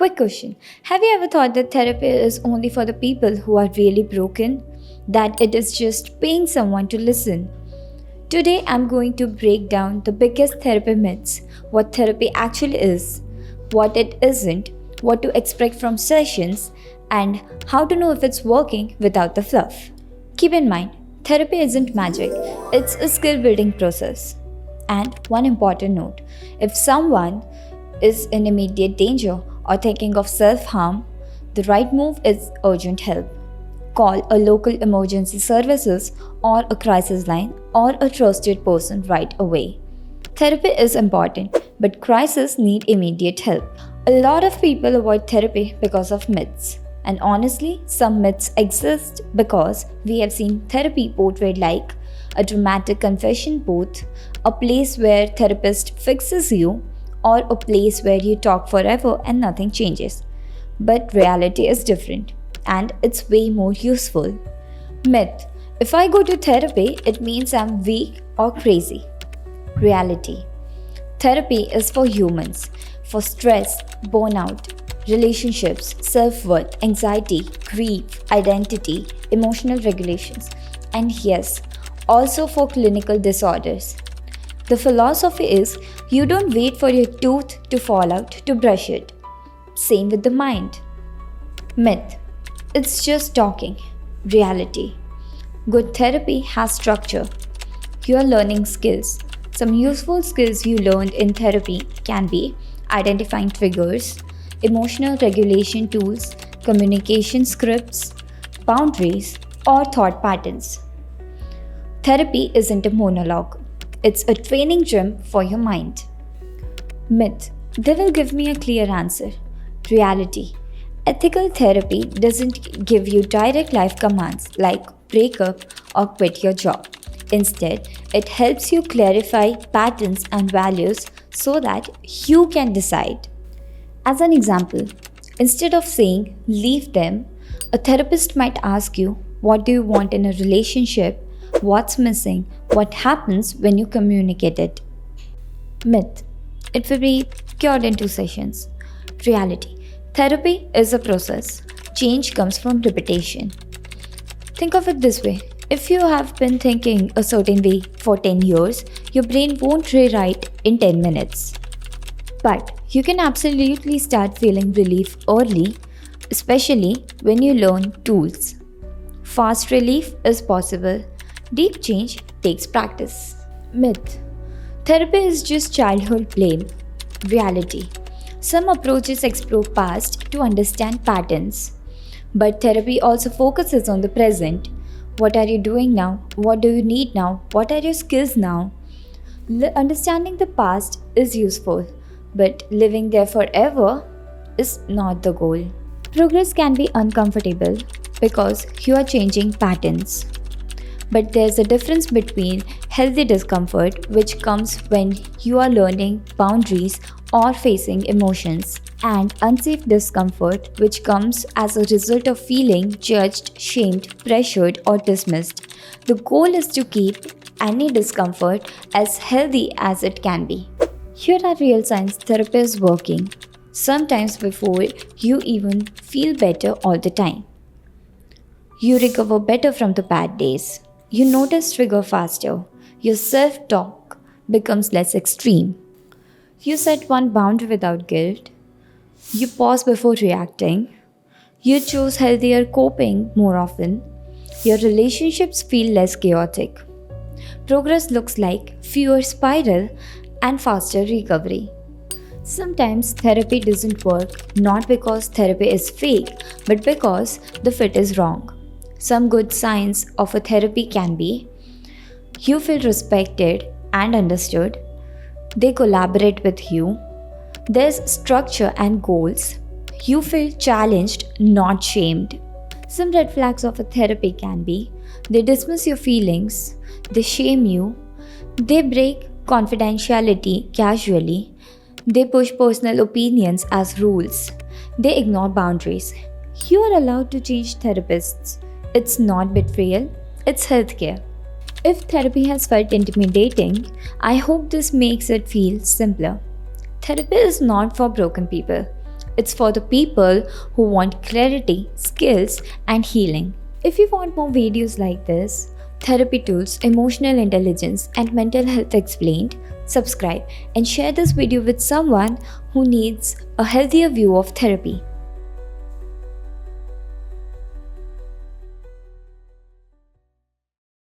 Quick question. Have you ever thought that therapy is only for the people who are really broken? That it is just paying someone to listen? Today I'm going to break down the biggest therapy myths, what therapy actually is, what it isn't, what to expect from sessions, and how to know if it's working without the fluff. Keep in mind, therapy isn't magic, it's a skill building process. And one important note, if someone is in immediate danger or thinking of self harm, the right move is urgent help. Call a local emergency services or a crisis line or a trusted person right away. Therapy is important, but crises need immediate help. A lot of people avoid therapy because of myths. And honestly, some myths exist because we have seen therapy portrayed like a dramatic confession booth, a place where therapist fixes you, or a place where you talk forever and nothing changes. But reality is different, and it's way more useful. Myth: if I go to therapy, it means I'm weak or crazy. Reality: therapy is for humans, for stress, burnout, relationships, self worth, anxiety, grief, identity, emotional regulations, and yes, also for clinical disorders. The philosophy is you don't wait for your tooth to fall out to brush it. Same with the mind. Myth: it's just talking. Reality: good therapy has structure. You are learning skills. Some useful skills you learned in therapy can be identifying triggers, emotional regulation tools, communication scripts, boundaries, or thought patterns. Therapy isn't a monologue, it's a training gym for your mind. Myth: they will give me a clear answer. Reality: ethical therapy doesn't give you direct life commands like break up or quit your job. Instead, it helps you clarify patterns and values so that you can decide. As an example, instead of saying leave them, a therapist might ask you, what do you want in a relationship? What's missing? What happens when you communicate it? Myth: it will be cured in 2 sessions. Reality: therapy is a process. Change comes from repetition. Think of it this way: if you have been thinking a certain way for 10 years, your brain won't rewrite in 10 minutes. But you can absolutely start feeling relief early, especially when you learn tools. Fast relief is possible. Deep change takes practice. Myth: therapy is just childhood blame. Reality: some approaches explore past to understand patterns. But therapy also focuses on the present. What are you doing now? What do you need now? What are your skills now? Understanding the past is useful, but living there forever is not the goal. Progress can be uncomfortable because you are changing patterns. But there's a difference between healthy discomfort, which comes when you are learning boundaries or facing emotions, and unsafe discomfort, which comes as a result of feeling judged, shamed, pressured, or dismissed. The goal is to keep any discomfort as healthy as it can be. Here are real signs therapy is working, sometimes before you even feel better all the time. You recover better from the bad days. You notice trigger faster. Your self talk becomes less extreme. You set one boundary without guilt. You pause before reacting. You choose healthier coping more often. Your relationships feel less chaotic. Progress looks like fewer spiral and faster recovery. Sometimes therapy doesn't work not because therapy is fake, but because the fit is wrong. Some good signs of a therapy can be you feel respected and understood, they collaborate with you, there's structure and goals, you feel challenged, not shamed. Some red flags of a therapy can be they dismiss your feelings, they shame you, they break confidentiality casually, they push personal opinions as rules, they ignore boundaries. You are allowed to change therapists. It's not betrayal, it's healthcare. If therapy has felt intimidating, I hope this makes it feel simpler. Therapy is not for broken people. It's for the people who want clarity, skills, and healing. If you want more videos like this, therapy tools, emotional intelligence, and mental health explained, subscribe and share this video with someone who needs a healthier view of therapy.